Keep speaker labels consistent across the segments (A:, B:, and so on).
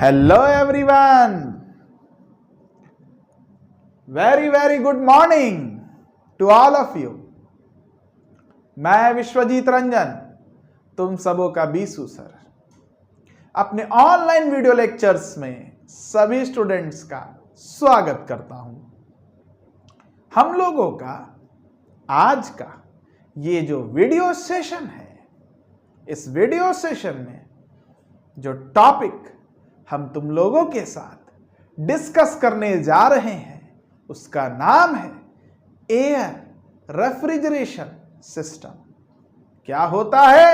A: Hello everyone. Very good morning to all of you. मैं विश्वजीत रंजन, तुम सबों का बीसू सर, अपने ऑनलाइन वीडियो लेक्चर्स में सभी स्टूडेंट्स का स्वागत करता हूं। हम लोगों का आज का ये जो वीडियो सेशन है, इस वीडियो सेशन में जो टॉपिक हम तुम लोगों के साथ डिस्कस करने जा रहे हैं उसका नाम है एयर रेफ्रिजरेशन सिस्टम। क्या होता है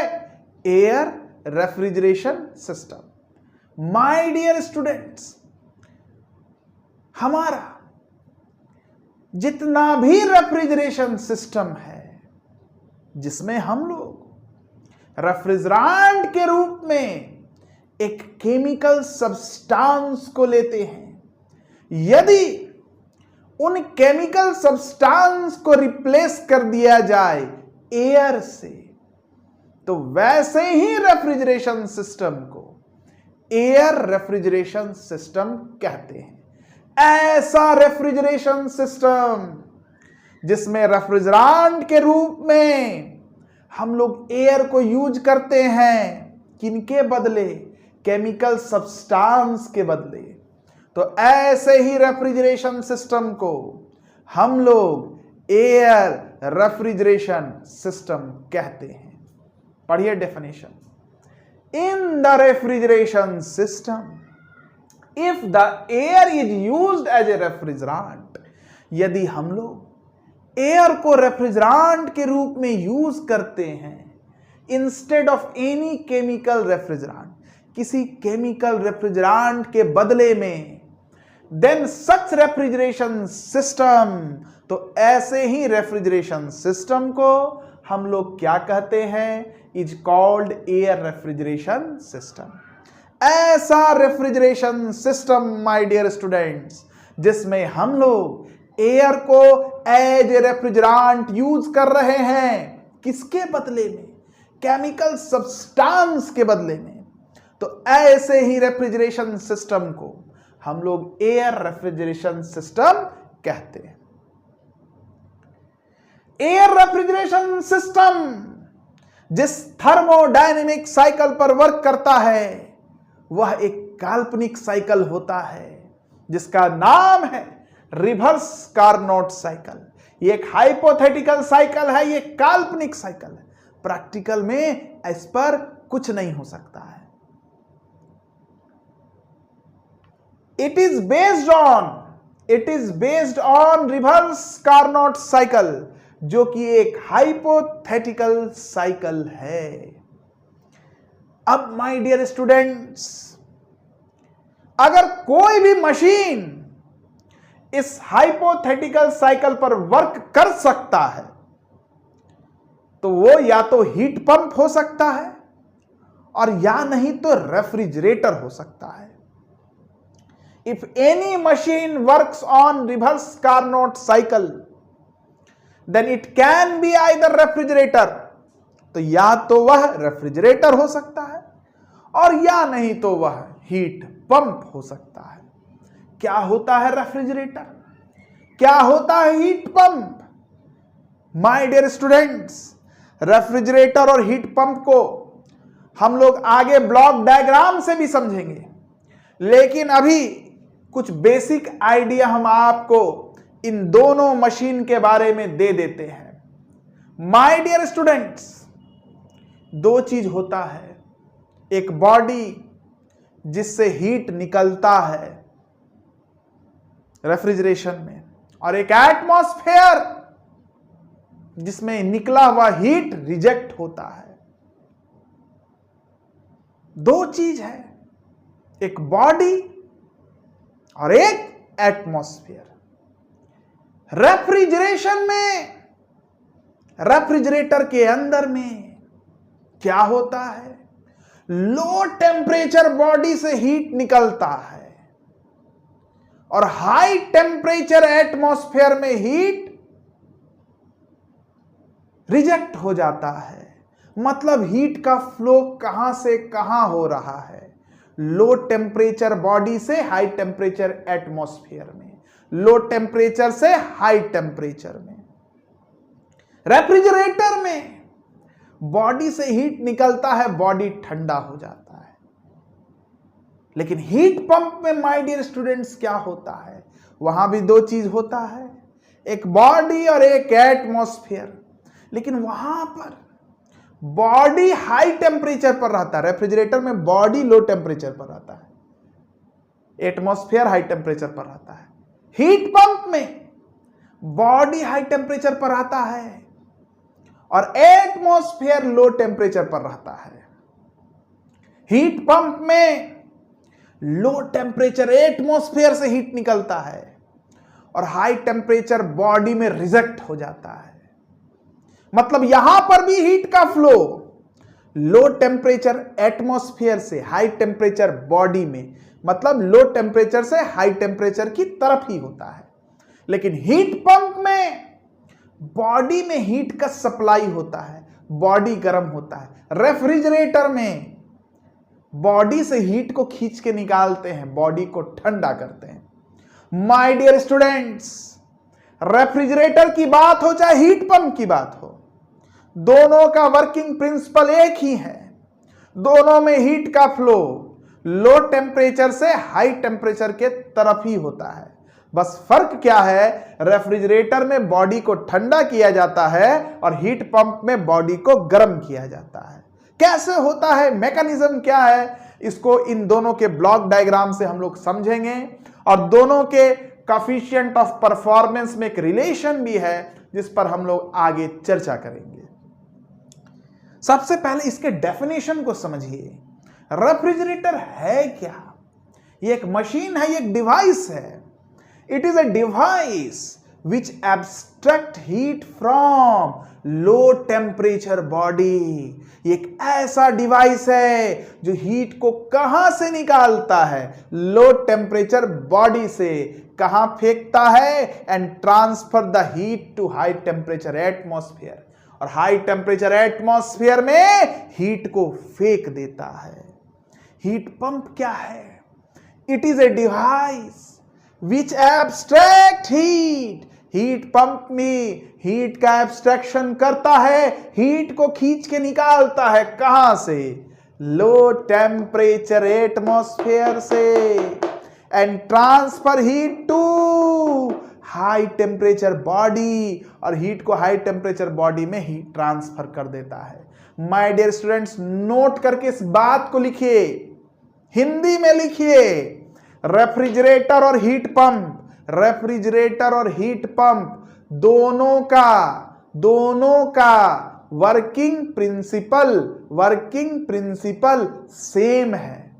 A: air refrigeration system? My dear students, हमारा जितना भी रेफ्रिजरेशन सिस्टम है जिसमें हम लोग रेफ्रिजरेंट के रूप में एक केमिकल सब्सटेंस को लेते हैं, यदि उन केमिकल सब्सटेंस को रिप्लेस कर दिया जाए एयर से, तो वैसे ही रेफ्रिजरेशन सिस्टम को एयर रेफ्रिजरेशन सिस्टम कहते हैं। ऐसा रेफ्रिजरेशन सिस्टम जिसमें रेफ्रिजरेंट के रूप में हम लोग एयर को यूज करते हैं, किनके बदले? केमिकल सब्सटेंस के बदले। तो ऐसे ही रेफ्रिजरेशन सिस्टम को हम लोग एयर रेफ्रिजरेशन सिस्टम कहते हैं। पढ़िए definition. In the refrigeration system, if the air is used as a refrigerant, यदि हम लोग एयर को रेफ्रिजरेंट के रूप में यूज करते हैं instead of any chemical refrigerant, किसी केमिकल रेफ्रिजरेंट के बदले में, देन सच रेफ्रिजरेशन सिस्टम, तो ऐसे ही रेफ्रिजरेशन सिस्टम को हम लोग क्या कहते हैं? Is called air refrigeration system. ऐसा refrigeration system my dear students जिसमें हम लोग एयर को एज ए रेफ्रिजरेंट यूज कर रहे हैं, किसके बदले में? केमिकल सब्सटेंस के बदले में। तो ऐसे ही रेफ्रिजरेशन सिस्टम को हम लोग एयर रेफ्रिजरेशन सिस्टम कहते हैं। एयर रेफ्रिजरेशन सिस्टम जिस थर्मोडायनेमिक साइकिल पर वर्क करता है वह एक काल्पनिक साइकिल होता है जिसका नाम है रिवर्स कार्नोट साइकिल। ये एक हाइपोथेटिकल साइकिल है, ये काल्पनिक साइकिल है। प्रैक्टिकल में इस पर कुछ नहीं हो सकता है। It is based on reverse Carnot cycle, जो कि एक हाइपोथेटिकल साइकिल है। अब माय डियर स्टूडेंट्स, अगर कोई भी मशीन इस हाइपोथेटिकल साइकिल पर वर्क कर सकता है तो वो या तो हीट पंप हो सकता है और या नहीं तो रेफ्रिजरेटर हो सकता है। If any machine works on reverse Carnot cycle, then it can be either refrigerator, तो या तो वह रेफ्रिजरेटर हो सकता है और या नहीं तो वह हीट पंप हो सकता है। क्या होता है रेफ्रिजरेटर? क्या होता है heat pump? My dear students, refrigerator और हीट पंप को हम लोग आगे ब्लॉक डायग्राम से भी समझेंगे, लेकिन अभी कुछ बेसिक आइडिया हम आपको इन दोनों मशीन के बारे में दे देते हैं। माय डियर स्टूडेंट्स, दो चीज होता है, एक बॉडी जिससे हीट निकलता है रेफ्रिजरेशन में, और एक एटमॉस्फेयर जिसमें निकला हुआ हीट रिजेक्ट होता है। दो चीज है, एक बॉडी और एक एटमॉस्फेयर। रेफ्रिजरेशन में, रेफ्रिजरेटर के अंदर में क्या होता है? लो टेम्परेचर बॉडी से हीट निकलता है और हाई टेम्परेचर एटमॉस्फेयर में हीट रिजेक्ट हो जाता है। मतलब हीट का फ्लो कहां से कहां हो रहा है? लो टेम्परेचर बॉडी से हाई टेम्परेचर एटमॉस्फेयर में, लो टेम्परेचर से हाई टेम्परेचर में। रेफ्रिजरेटर में बॉडी से हीट निकलता है, बॉडी ठंडा हो जाता है। लेकिन हीट पंप में माय डियर स्टूडेंट्स क्या होता है? वहां भी दो चीज होता है, एक बॉडी और एक एटमॉस्फेयर। लेकिन वहां पर बॉडी हाई टेम्परेचर पर रहता है, रेफ्रिजरेटर में बॉडी लो टेम्परेचर पर रहता है, एटमॉस्फेयर हाई टेम्परेचर पर रहता है। हीट पंप में बॉडी हाई टेम्परेचर पर रहता है और एटमॉस्फेयर लो टेम्परेचर पर रहता है। हीट पंप में लो टेम्परेचर एटमॉस्फेयर से हीट निकलता है और हाई टेम्परेचर बॉडी में रिजेक्ट हो जाता है। मतलब यहां पर भी हीट का फ्लो लो टेम्परेचर एटमॉस्फेयर से हाई टेम्परेचर बॉडी में, मतलब लो टेम्परेचर से हाई टेम्परेचर की तरफ ही होता है। लेकिन हीट पंप में बॉडी में हीट का सप्लाई होता है, बॉडी गर्म होता है। रेफ्रिजरेटर में बॉडी से हीट को खींच के निकालते हैं, बॉडी को ठंडा करते हैं। माय डियर स्टूडेंट्स, रेफ्रिजरेटर की बात हो चाहे हीट पंप की बात हो, दोनों का वर्किंग प्रिंसिपल एक ही है। दोनों में हीट का फ्लो लो टेम्परेचर से हाई टेम्परेचर के तरफ ही होता है। बस फर्क क्या है, रेफ्रिजरेटर में बॉडी को ठंडा किया जाता है और हीट पंप में बॉडी को गर्म किया जाता है। कैसे होता है, मैकेनिज्म क्या है, इसको इन दोनों के ब्लॉक डायग्राम से हम लोग समझेंगे। और दोनों के कोएफिशिएंट ऑफ परफॉर्मेंस में एक रिलेशन भी है जिस पर हम लोग आगे चर्चा करेंगे। सबसे पहले इसके डेफिनेशन को समझिए। रेफ्रिजरेटर है क्या? ये एक मशीन है, ये एक डिवाइस है। It is a device which abstract heat from low temperature body. एक ऐसा डिवाइस है जो हीट को कहां से निकालता है? लो टेम्परेचर बॉडी से। कहां फेंकता है? And transfer the heat to high temperature atmosphere. और हाई टेम्परेचर एटमॉस्फेयर में हीट को फेंक देता है। हीट पंप क्या है? It is a device which abstract heat. Heat pump में हीट का एब्स्ट्रैक्शन करता है, हीट को खींच के निकालता है। कहां से? लो टेम्परेचर एटमॉस्फेयर से। And transfer heat to high temperature body, और हीट को हाई टेम्परेचर बॉडी में हीट ट्रांसफर कर देता है। माय डियर स्टूडेंट्स, नोट करके इस बात को लिखिए, हिंदी में लिखिए। रेफ्रिजरेटर और हीट पंप, रेफ्रिजरेटर और हीट पंप दोनों का वर्किंग प्रिंसिपल सेम है।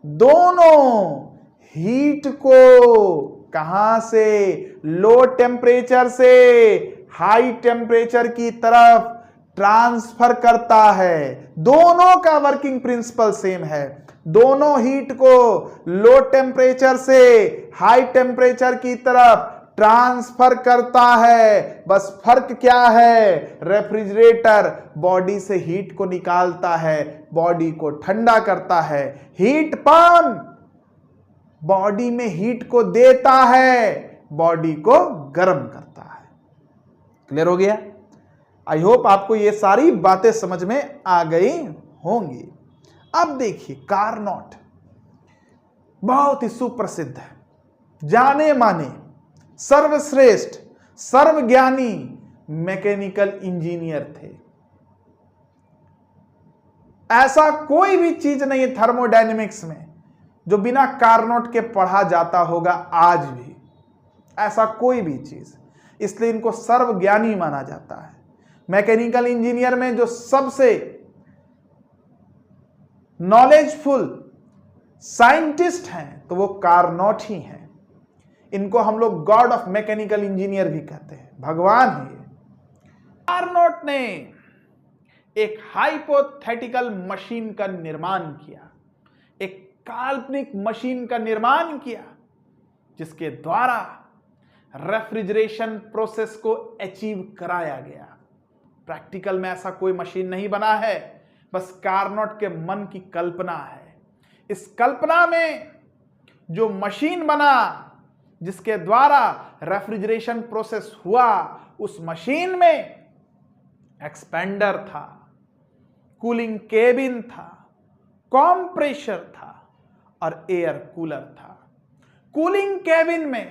A: दोनों हीट को कहां से? लो टेम्परेचर से हाई टेम्परेचर की तरफ ट्रांसफर करता है। दोनों का वर्किंग प्रिंसिपल सेम है। दोनों हीट को लो टेम्परेचर से हाई टेम्परेचर की तरफ ट्रांसफर करता है। बस फर्क क्या है? रेफ्रिजरेटर बॉडी से हीट को निकालता है, बॉडी को ठंडा करता है। हीट पंप बॉडी में हीट को देता है, बॉडी को गर्म करता है। क्लियर हो गया? आई होप आपको ये सारी बातें समझ में आ गई होंगी। अब देखिए, कार्नोट बहुत ही सुप्रसिद्ध है, जाने माने, सर्वश्रेष्ठ, सर्वज्ञानी मैकेनिकल इंजीनियर थे। ऐसा कोई भी चीज नहीं है थर्मोडायनेमिक्स में जो बिना कार्नोट के पढ़ा जाता होगा आज भी, ऐसा कोई भी चीज। इसलिए इनको सर्वज्ञानी माना जाता है। मैकेनिकल इंजीनियर में जो सबसे नॉलेजफुल साइंटिस्ट हैं तो वो कार्नोट ही हैं। इनको हम लोग गॉड ऑफ मैकेनिकल इंजीनियर भी कहते हैं, भगवान है ये। कार्नोट ने एक हाइपोथेटिकल मशीन का निर्माण किया, एक काल्पनिक मशीन का निर्माण किया जिसके द्वारा रेफ्रिजरेशन प्रोसेस को अचीव कराया गया। प्रैक्टिकल में ऐसा कोई मशीन नहीं बना है, बस कार्नोट के मन की कल्पना है। इस कल्पना में जो मशीन बना जिसके द्वारा रेफ्रिजरेशन प्रोसेस हुआ, उस मशीन में एक्सपेंडर था, कूलिंग केबिन था, कंप्रेसर था और एयर कूलर था। कूलिंग केबिन में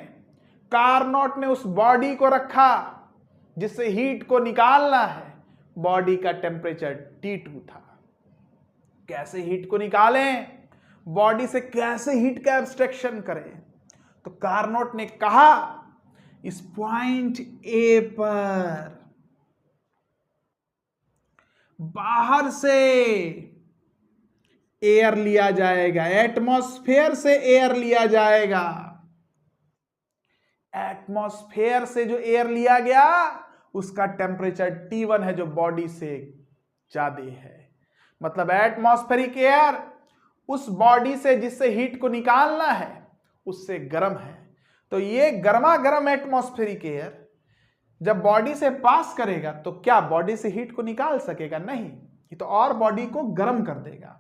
A: कार्नोट ने उस बॉडी को रखा जिससे हीट को निकालना है। बॉडी का टेम्परेचर T2 था। कैसे हीट को निकालें, बॉडी से कैसे हीट का एब्स्ट्रैक्शन करें? तो कार्नोट ने कहा इस पॉइंट ए पर बाहर से एयर लिया जाएगा, एटमॉस्फेयर से एयर लिया जाएगा। एटमॉस्फेयर से जो एयर लिया गया उसका टेम्परेचर T1 है, जो बॉडी से ज्यादा है। मतलब एटमॉस्फेरिक एयर उस बॉडी से जिससे हीट को निकालना है उससे गर्म है। तो ये गर्मा गर्म एटमॉस्फेरिक एयर जब बॉडी से पास करेगा तो क्या बॉडी से हीट को निकाल सकेगा? नहीं, ये तो और बॉडी को गर्म कर देगा,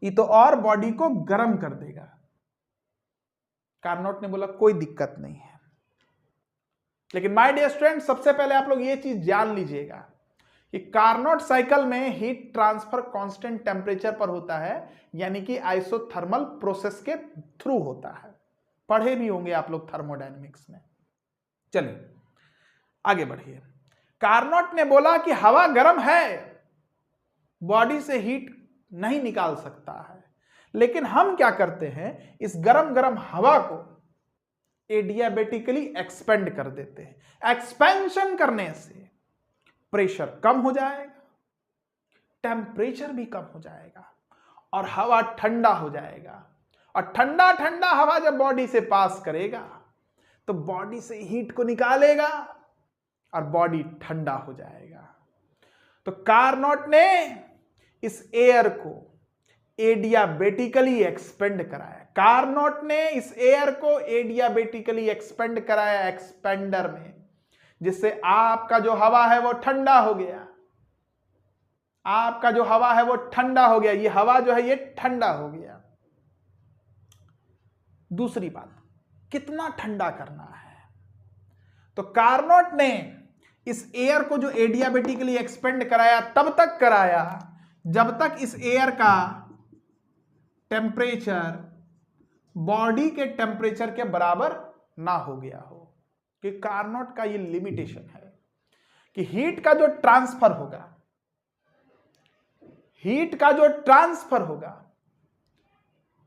A: ये तो और बॉडी को गर्म कर देगा। कार्नोट ने बोला कोई दिक्कत नहीं है। लेकिन माय डियर स्टूडेंट, सबसे पहले आप लोग ये चीज जान लीजिएगा कि कार्नोट साइकिल में हीट ट्रांसफर कांस्टेंट टेम्परेचर पर होता है, यानी कि आइसोथर्मल प्रोसेस के थ्रू होता है। पढ़े भी होंगे आप लोग थर्मोडायनेमिक्स में। चलिए आगे बढ़िए। कार्नोट ने बोला कि हवा गर्म है, बॉडी से हीट नहीं निकाल सकता है, लेकिन हम क्या करते हैं, इस गरम गरम हवा को एडियाबेटिकली एक्सपेंड कर देते हैं। एक्सपेंशन करने से प्रेशर कम हो जाएगा, टेम्परेचर भी कम हो जाएगा और हवा ठंडा हो जाएगा। और ठंडा ठंडा हवा जब बॉडी से पास करेगा तो बॉडी से हीट को निकालेगा और बॉडी ठंडा हो जाएगा। तो कार्नोट ने इस एयर को एडियाबेटिकली एक्सपेंड कराया। कार्नोट ने इस एयर को एडियाबेटिकली एक्सपेंड कराया एक्सपेंडर में, जिससे आपका जो हवा है वो ठंडा हो गया। आपका जो हवा है वो ठंडा हो गया, ये हवा जो है ये ठंडा हो गया। दूसरी बात, कितना ठंडा करना है? तो कार्नोट ने इस एयर को जो एडियाबेटिकली एक्सपेंड कराया तब तक कराया जब तक इस एयर का टेम्परेचर बॉडी के टेम्परेचर के बराबर ना हो गया हो। कि कार्नोट का ये लिमिटेशन है कि हीट का जो ट्रांसफर होगा, हीट का जो ट्रांसफर होगा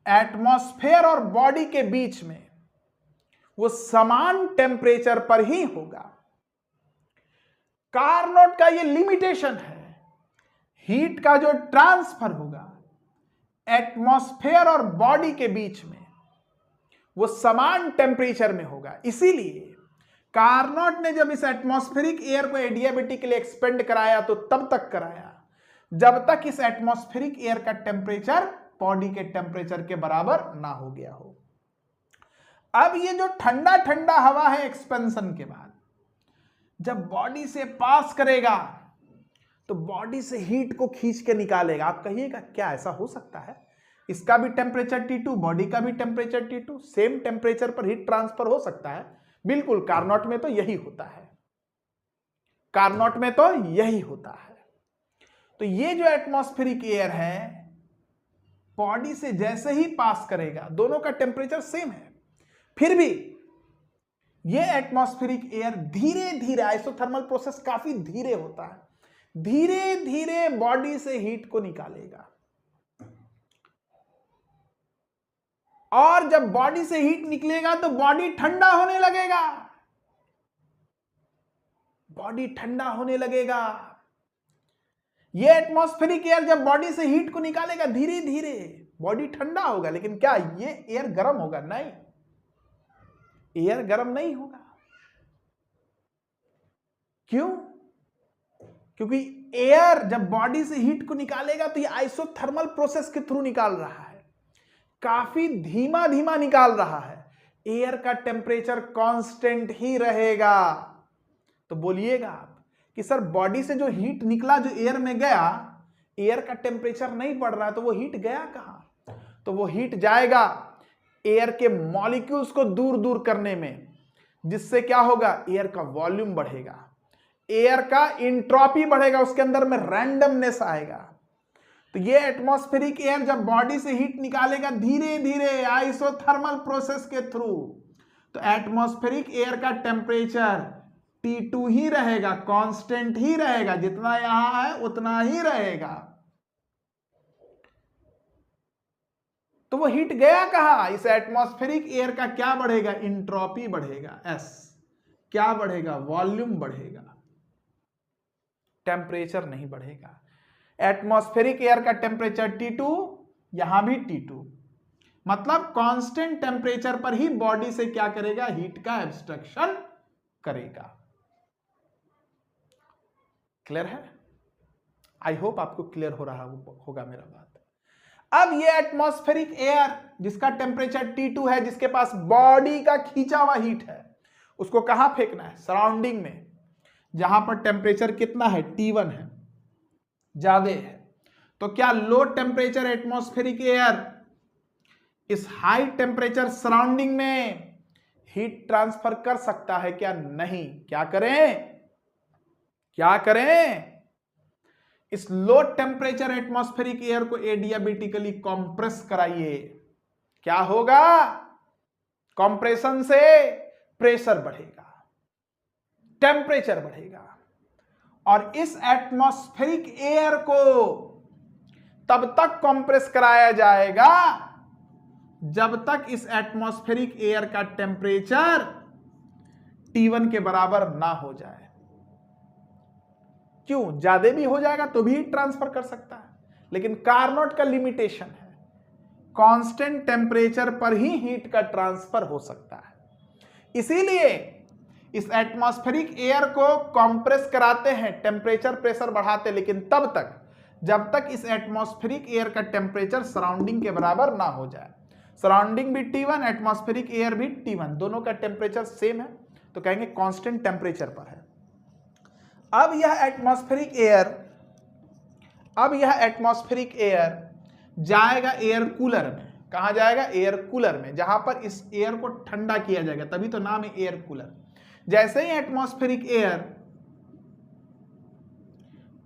A: एटमॉस्फेयर और बॉडी के बीच में, वो समान टेम्परेचर पर ही होगा। कार्नोट का ये लिमिटेशन है, हीट का जो ट्रांसफर होगा एटमॉस्फेयर और बॉडी के बीच में, वो समान टेम्परेचर में होगा। इसीलिए कार्नोट ने जब इस एटमॉस्फेरिक एयर को एडियाबेटिकली एक्सपेंड कराया तो तब तक कराया जब तक इस एटमॉस्फेरिक एयर का टेम्परेचर बॉडी के टेम्परेचर के बराबर ना हो गया हो। अब ये जो ठंडा ठंडा हवा है एक्सपेंशन के बाद जब बॉडी से पास करेगा तो बॉडी से हीट को खींच के निकालेगा। आप कहिएगा क्या ऐसा हो सकता है? इसका भी टेम्परेचर T2, बॉडी का भी टेम्परेचर T2, सेम टेम्परेचर पर हीट ट्रांसफर हो सकता है? बिल्कुल, कार्नोट में तो यही होता है। कार्नोट में तो यही होता है। तो ये जो एटमॉस्फेरिक एयर है बॉडी से जैसे ही पास करेगा, दोनों का टेम्परेचर सेम है, फिर भी ये एटमॉस्फेरिक एयर धीरे धीरे, आइसोथर्मल प्रोसेस काफी धीरे होता है, धीरे धीरे बॉडी से हीट को निकालेगा। और जब बॉडी से हीट निकलेगा तो बॉडी ठंडा होने लगेगा, बॉडी ठंडा होने लगेगा। ये एटमॉस्फेरिक एयर जब बॉडी से हीट को निकालेगा धीरे धीरे, बॉडी ठंडा होगा। लेकिन क्या ये एयर गर्म होगा? नहीं, एयर गर्म नहीं होगा। क्यों? क्योंकि एयर जब बॉडी से हीट को निकालेगा तो ये आइसोथर्मल प्रोसेस के थ्रू निकाल रहा है, काफी धीमा धीमा निकाल रहा है। एयर का टेम्परेचर कांस्टेंट ही रहेगा। तो बोलिएगा आप कि सर बॉडी से जो हीट निकला, जो एयर में गया, एयर का टेम्परेचर नहीं बढ़ रहा है, तो वो हीट गया कहां? तो वो हीट जाएगा एयर के मॉलिक्यूल्स को दूर दूर करने में, जिससे क्या होगा, एयर का वॉल्यूम बढ़ेगा, एयर का इंट्रोपी बढ़ेगा, उसके अंदर में रैंडमनेस आएगा। तो ये एटमॉस्फेरिक एयर जब बॉडी से हीट निकालेगा धीरे धीरे आइसोथर्मल प्रोसेस के थ्रू, तो एटमॉस्फेरिक एयर का टेम्परेचर T2 ही रहेगा, कांस्टेंट ही रहेगा, जितना यहां है उतना ही रहेगा। तो वो हीट गया कहां, इस एटमॉस्फेरिक एयर का क्या बढ़ेगा, इंट्रोपी बढ़ेगा, S क्या बढ़ेगा, वॉल्यूम बढ़ेगा, टेम्परेचर नहीं बढ़ेगा। एटमॉस्फेरिक एयर का टेम्परेचर T2, यहां भी T2, मतलब कांस्टेंट टेम्परेचर पर ही बॉडी से क्या करेगा, हीट का एब्स्ट्रक्शन करेगा। क्लियर है? आई होप आपको क्लियर हो रहा होगा मेरा बात। अब ये एटमॉस्फेरिक एयर जिसका टेम्परेचर T2 है, जिसके पास बॉडी का खींचा हुआ हीट है, उसको कहां फेंकना है, सराउंडिंग में, जहां पर टेम्परेचर कितना है, T1 है, ज्यादा है। तो क्या लो टेम्परेचर एटमॉस्फेरिक एयर इस हाई टेम्परेचर सराउंडिंग में हीट ट्रांसफर कर सकता है क्या, नहीं। क्या करें, क्या करें, इस लो टेम्परेचर एटमॉस्फेरिक एयर को एडियाबेटिकली कंप्रेस कराइए। क्या होगा, कंप्रेशन से प्रेशर बढ़ेगा, टेम्परेचर बढ़ेगा, और इस एटमॉस्फेरिक एयर को तब तक कंप्रेस कराया जाएगा जब तक इस एटमॉस्फेरिक एयर का टेम्परेचर T1 के बराबर ना हो जाए। क्यों, ज्यादा भी हो जाएगा तो भी ट्रांसफर कर सकता है, लेकिन कार्नोट का लिमिटेशन है, कांस्टेंट टेम्परेचर पर ही हीट का ट्रांसफर हो सकता है। इसीलिए इस एटमॉस्फेरिक एयर को कंप्रेस कराते हैं, टेम्परेचर प्रेशर बढ़ाते, लेकिन तब तक जब तक इस एटमॉस्फेरिक एयर का टेम्परेचर सराउंडिंग के बराबर ना हो जाए। सराउंडिंग भी T1, एटमॉस्फेरिक एयर भी T1, दोनों का टेम्परेचर सेम है, तो कहेंगे कांस्टेंट टेम्परेचर पर है। अब यह एटमॉस्फेरिक एयर जाएगा एयर कूलर में। कहां जाएगा, एयर कूलर में, जहां पर इस एयर को ठंडा किया जाएगा, तभी तो नाम है एयर कूलर। जैसे ही एटमॉस्फेरिक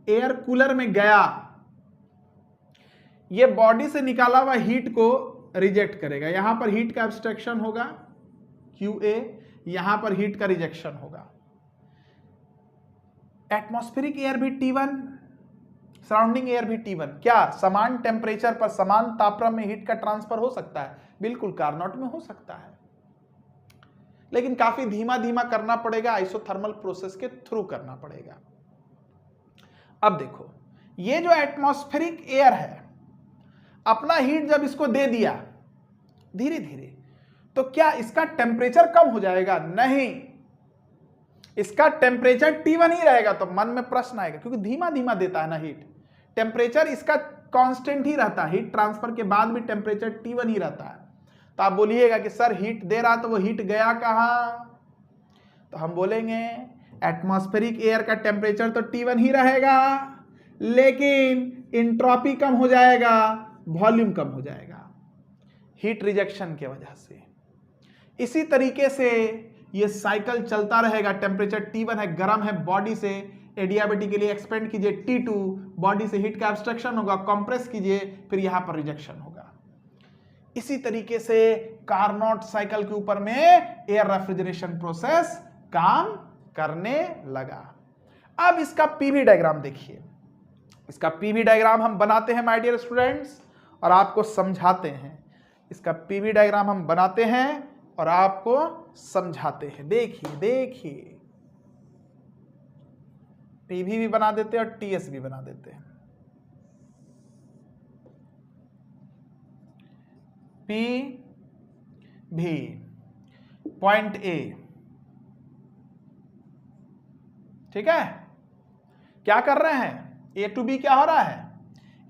A: एयर कूलर में गया, ये बॉडी से निकाला हुआ हीट को रिजेक्ट करेगा। यहां पर हीट का एब्स्ट्रैक्शन होगा QA, यहां पर हीट का रिजेक्शन होगा। एटमॉस्फेरिक एयर भी T1, सराउंडिंग एयर भी T1। क्या समान टेम्परेचर पर समान तापक्रम में हीट का ट्रांसफर हो सकता है? बिल्कुल, कार्नोट में हो सकता है, लेकिन काफी धीमा धीमा करना पड़ेगा, आइसोथर्मल प्रोसेस के थ्रू करना पड़ेगा। अब देखो, ये जो एटमॉस्फेरिक एयर है, अपना हीट जब इसको दे दिया धीरे धीरे, तो क्या इसका टेम्परेचर कम हो जाएगा? नहीं, इसका टेम्परेचर T1 ही रहेगा। तो मन में प्रश्न आएगा, क्योंकि धीमा धीमा देता है ना हीट, टेम्परेचर इसका कांस्टेंट ही रहता है, हीट ट्रांसफर के बाद भी टेम्परेचर T1 ही रहता है। तो आप बोलिएगा कि सर हीट दे रहा तो वो हीट गया कहां? तो हम बोलेंगे एटमॉस्फेरिक एयर का टेम्परेचर तो T1 ही रहेगा, लेकिन इंट्रोपी कम हो जाएगा, वॉल्यूम कम हो जाएगा, हीट रिजेक्शन की वजह से। इसी तरीके से ये साइकिल चलता रहेगा। टेम्परेचर T1 है, गर्म है, बॉडी से एडियाबेटिकली एक्सपेंड कीजिए T2, बॉडी से हीट का एब्स्ट्रैक्शन होगा, कंप्रेस कीजिए, फिर यहां पर रिजेक्शन होगा। इसी तरीके से कार्नोट साइकिल के ऊपर में एयर रेफ्रिजरेशन प्रोसेस काम करने लगा। अब इसका पीवी डायग्राम देखिए। इसका पीवी डायग्राम हम बनाते हैं माय डियर स्टूडेंट्स, और आपको समझाते हैं। इसका पीवी डायग्राम हम बनाते हैं और आपको समझाते हैं। देखिए पीवी भी बना देते हैं और टीएस भी बना देते हैं। पी भी पॉइंट ए, ठीक है। क्या कर रहे हैं, ए टू बी क्या हो रहा है,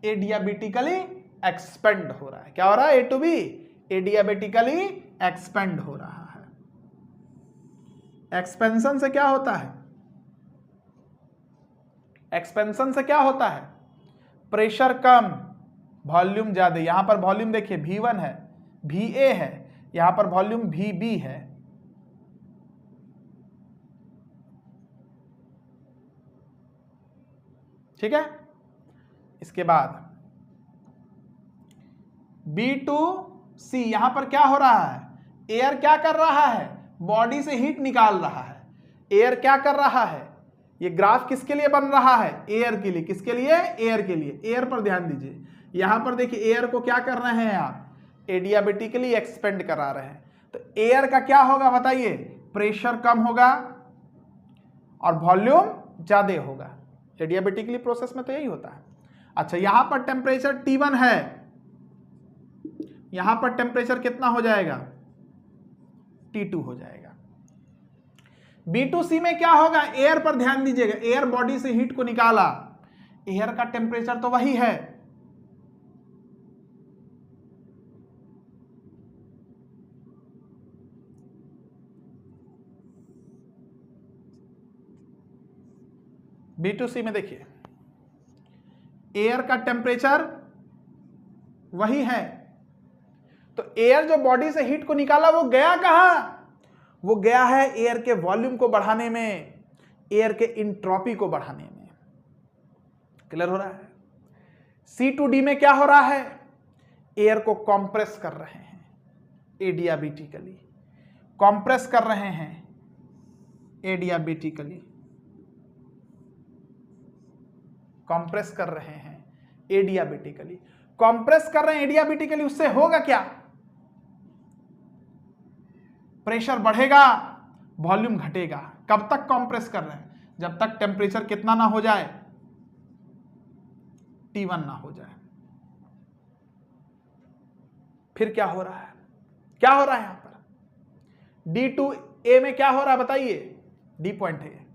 A: एडियाबेटिकली एक्सपेंड हो रहा है। क्या हो रहा है, ए टू बी एडियाबेटिकली एक्सपेंड हो रहा है। एक्सपेंशन से क्या होता है, एक्सपेंशन से क्या होता है, प्रेशर कम, वॉल्यूम ज्यादा, यहां पर वॉल्यूम देखिए V1 है, VA है, यहां पर वॉल्यूम VB है। ठीक है, इसके बाद B2C, यहां पर क्या हो रहा है, एयर क्या कर रहा है, बॉडी से हीट निकाल रहा है। एयर क्या कर रहा है, ये ग्राफ किसके लिए बन रहा है, एयर के लिए। किसके लिए, एयर के लिए। एयर पर ध्यान दीजिए, यहां पर देखिए एयर को क्या कर रहे हैं आप, एडियाबेटिकली एक्सपेंड करा रहे हैं। तो एयर का क्या होगा बताइए, प्रेशर कम होगा और वॉल्यूम ज्यादा होगा। एडियाबेटिकली प्रोसेस में तो यही होता है। अच्छा, यहां पर टेम्परेचर T1 है, यहां पर टेम्परेचर कितना हो जाएगा, T2 हो जाएगा। B2C में क्या होगा, एयर पर ध्यान दीजिएगा, एयर बॉडी से हीट को निकाला, एयर का टेम्परेचर तो वही है, B2C में देखिए एयर का टेम्परेचर वही है। तो एयर जो बॉडी से हीट को निकाला वो गया कहां, वो गया है एयर के वॉल्यूम को बढ़ाने में, एयर के इंट्रोपी को बढ़ाने में। क्लियर हो रहा है। C2D में क्या हो रहा है, एयर को कंप्रेस कर रहे हैं, एडियाबेटिकली कंप्रेस कर रहे हैं, एडियाबेटिकली कंप्रेस कर रहे हैं, एडियाबेटिकली कंप्रेस कर रहे हैं एडियाबेटिकली। उससे होगा क्या, प्रेशर बढ़ेगा, वॉल्यूम घटेगा। कब तक कंप्रेस कर रहे हैं, जब तक टेम्परेचर कितना ना हो जाए, T1 ना हो जाए। फिर क्या हो रहा है, क्या हो रहा है यहां पर, D2A में क्या हो रहा है बताइए, D पॉइंट है,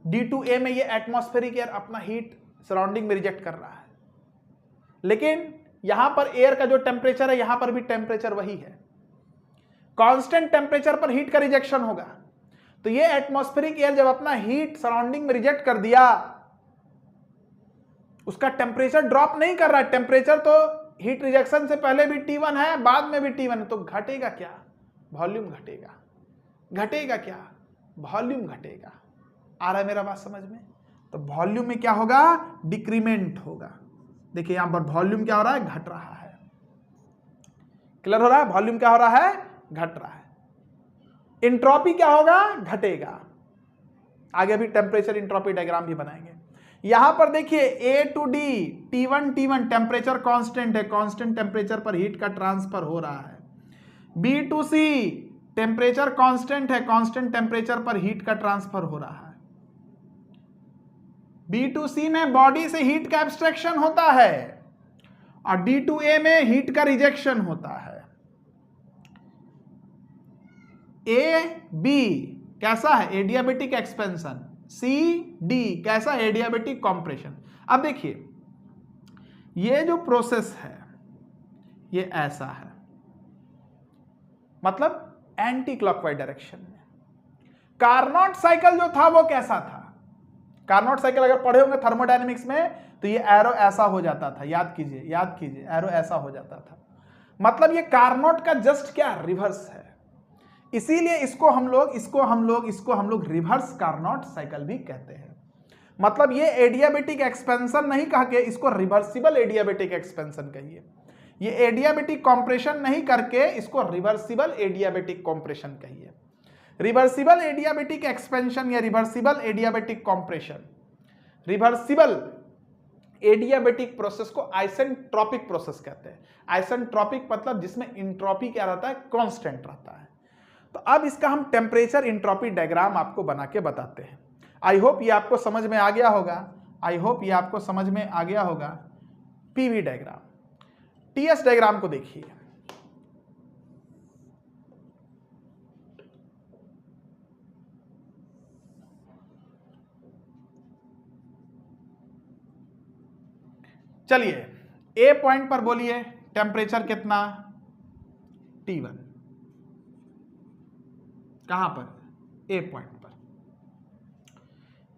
A: D2A में ये एटमॉस्फेरिक एयर अपना हीट सराउंडिंग में रिजेक्ट कर रहा है, लेकिन यहां पर एयर का जो टेम्परेचर है, यहां पर भी टेम्परेचर वही है। कांस्टेंट टेम्परेचर पर हीट का रिजेक्शन होगा। तो ये एटमॉस्फेरिक एयर जब अपना हीट सराउंडिंग में रिजेक्ट कर दिया, उसका टेम्परेचर ड्रॉप नहीं कर रहा है, टेम्परेचर तो हीट रिजेक्शन से पहले भी T1 है, बाद में भी T1 है, तो घटेगा क्या, वॉल्यूम घटेगा। घटेगा क्या, वॉल्यूम घटेगा। आ रहा है मेरा बात समझ में। तो वॉल्यूम में क्या होगा, डिक्रीमेंट होगा। देखिए यहां पर वॉल्यूम क्या हो रहा है, घट रहा है। क्लियर हो रहा है, वॉल्यूम क्या हो रहा है, घट रहा है। इंट्रोपी क्या होगा, घटेगा। आगे भी टेम्परेचर इंट्रोपी डायग्राम भी बनाएंगे। यहां पर देखिए A to D, T1 temperature constant है, कांस्टेंट टेम्परेचर पर हीट का ट्रांसफर हो रहा है। B to C temperature constant है, कांस्टेंट टेम्परेचर पर हीट का ट्रांसफर हो रहा है। B2C में बॉडी से हीट का एब्स्ट्रैक्शन होता है और D2A में हीट का रिजेक्शन होता है। A B कैसा है, एडियाबेटिक एक्सपेंशन। C D कैसा, एडियाबेटिक कॉम्प्रेशन। अब देखिए ये जो प्रोसेस है ये ऐसा है, मतलब एंटी क्लॉकवाइज डायरेक्शन में। कार्नोट साइकिल जो था वो कैसा था, कार्नोट साइकिल अगर पढ़े होंगे थर्मोडायनेमिक्स में, तो ये एरो ऐसा हो जाता था, याद कीजिए याद कीजिए, एरो ऐसा हो जाता था। मतलब ये कार्नोट का जस्ट क्या, रिवर्स है। इसीलिए इसको हम लोग रिवर्स कार्नोट साइकिल भी कहते हैं। मतलब ये एडियाबेटिक एक्सपेंशन नहीं कह के इसको रिवर्सिबल एडियाबेटिक एक्सपेंशन कहिए। ये एडियाबेटिक कॉम्प्रेशन नहीं करके इसको रिवर्सिबल एडियाबेटिक कॉम्प्रेशन कहिए। रिवर्सिबल एडियाबेटिक एक्सपेंशन या reversible adiabatic compression, reversible adiabatic process को आइसेंट्रोपिक प्रोसेस कहते हैं। आइसेंट्रोपिक मतलब जिसमें इंट्रोपी क्या रहता है, कांस्टेंट रहता है। तो अब इसका हम टेम्परेचर इंट्रोपी डायग्राम आपको बना के बताते हैं। आई होप ये आपको समझ में आ गया होगा, आई होप ये आपको समझ में आ गया होगा। पीवी डायग्राम, टीएस डायग्राम को देखिए। चलिए ए पॉइंट पर बोलिए टेम्परेचर कितना, T1। कहां पर, ए पॉइंट पर।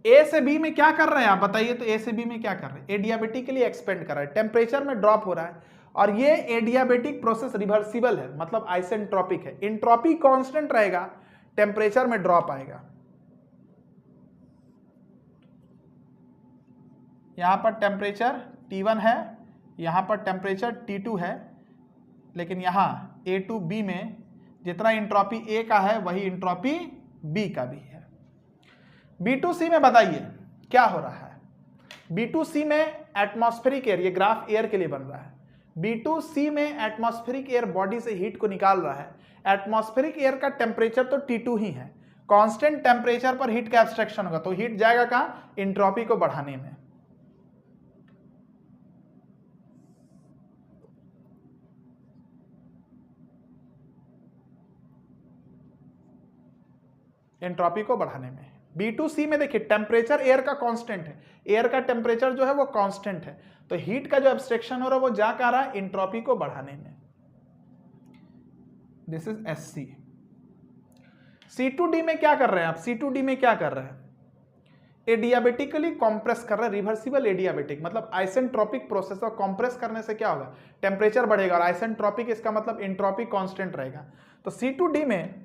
A: ए से बी में क्या कर रहे हैं आप बताइए, तो ए से बी में क्या कर रहे हैं, एडियाबेटिकली एक्सपेंड कर रहा है, टेम्परेचर में ड्रॉप हो रहा है, और ये एडियाबेटिक प्रोसेस रिवर्सिबल है, मतलब आइसेंट्रोपिक है, इंट्रोपी कांस्टेंट रहेगा, टेम्परेचर में ड्रॉप आएगा। यहां पर टेम्परेचर T1 है, यहां पर टेम्परेचर T2 है, लेकिन यहां A टू B में जितना इंट्रोपी A का है वही इंट्रोपी B का भी है। B2C में बताइए क्या हो रहा है। B2C में एटमॉस्फेरिक एयर, ये ग्राफ एयर के लिए बन रहा है, B2C में एटमॉस्फेरिक एयर बॉडी से हीट को निकाल रहा है। एटमॉस्फेरिक एयर का टेम्परेचर तो T2 ही है, कांस्टेंट टेम्परेचर पर हीट का एब्स्ट्रैक्शन होगा, तो हीट जाएगा कहां, इंट्रोपी को बढ़ाने में। एंट्रोपी को बढ़ाने में। B2C में देखिए टेम्परेचर एयर का कांस्टेंट है, एयर का टेम्परेचर जो है वो कांस्टेंट है, तो हीट का जो एब्स्ट्रैक्शन हो रहा है वो जा कर रहा है एंट्रोपी को बढ़ाने में। This is SC। C2D में क्या कर रहे हैं आप, C2D में क्या कर रहे हैं, एडियाबेटिकली कॉम्प्रेस कर रहे हैं, रिवर्सिबल एडियाबेटिक, मतलब आइसेंट्रोपिक प्रोसेस, और कॉम्प्रेस करने से क्या होगा, टेम्परेचर बढ़ेगा, और आइसेंट्रोपिक इसका मतलब एंट्रोपी कांस्टेंट रहेगा। तो C2D में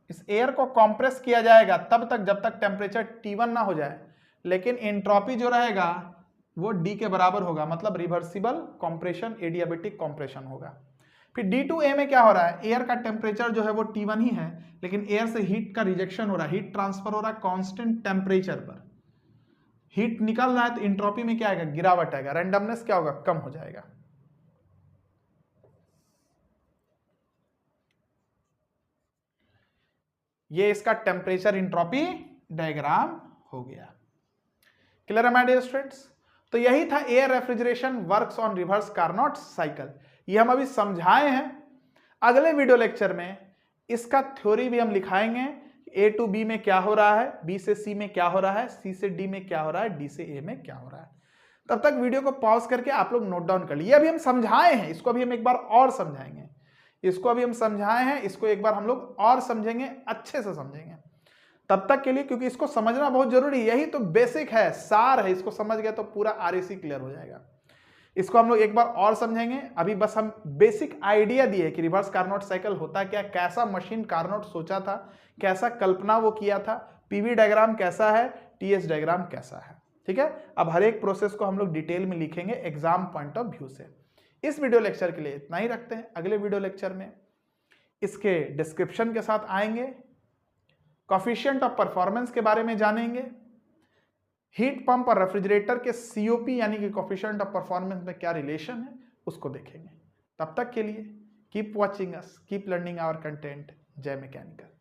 A: इस एयर को कंप्रेस किया जाएगा तब तक जब तक टेम्परेचर T1 ना हो जाए, लेकिन एंट्रोपी जो रहेगा वो D के बराबर होगा, मतलब रिवर्सिबल कंप्रेशन, एडियाबेटिक कंप्रेशन होगा। फिर D2A में क्या हो रहा है, एयर का टेम्परेचर जो है वो T1 ही है, लेकिन एयर से हीट का रिजेक्शन हो रहा है, हीट ट्रांसफर हो रहा है कांस्टेंट टेम्परेचर पर, हीट निकल रहा है, तो एंट्रोपी में क्या आएगा, गिरावट आएगा, रैंडमनेस क्या होगा, कम हो जाएगा। ये इसका टेम्परेचर एंट्रोपी डायग्राम हो गया। क्लियर है माय डियर स्टूडेंट्स। तो यही था air refrigeration works on reverse Carnot cycle, ये हम अभी समझाए हैं। अगले वीडियो लेक्चर में इसका थ्योरी भी हम लिखाएंगे, A टू B में क्या हो रहा है, B से C में क्या हो रहा है, C से D में क्या हो रहा है, D से A में क्या हो रहा है। तब तक वीडियो को पॉज करके आप लोग नोट डाउन कर लिए। अभी हम समझाए हैं, इसको अभी हम एक बार और समझाएंगे, इसको अभी हम समझाए हैं, इसको एक बार हम लोग और समझेंगे, अच्छे से समझेंगे। तब तक के लिए, क्योंकि इसको समझना बहुत जरूरी है, यही तो बेसिक है, सार है, इसको समझ गए तो पूरा RAC क्लियर हो जाएगा। इसको हम लोग एक बार और समझेंगे। अभी बस हम बेसिक आइडिया दिए कि रिवर्स कार्नोट साइकिल होता क्या, कैसा मशीन कार्नोट सोचा था, कैसा कल्पना वो किया था, PV डायग्राम कैसा है, TS डायग्राम कैसा है। ठीक है, अब हर एक प्रोसेस को हम लोग डिटेल में लिखेंगे एग्जाम पॉइंट ऑफ व्यू से। इस वीडियो लेक्चर के लिए इतना ही रखते हैं। अगले वीडियो लेक्चर में इसके डिस्क्रिप्शन के साथ आएंगे, कोफिशिएंट ऑफ परफॉर्मेंस के बारे में जानेंगे, हीट पंप और रेफ्रिजरेटर के COP यानी कि कोफिशिएंट ऑफ परफॉर्मेंस में क्या रिलेशन है उसको देखेंगे। तब तक के लिए keep watching us, keep learning our content. जय मैकेनिकल।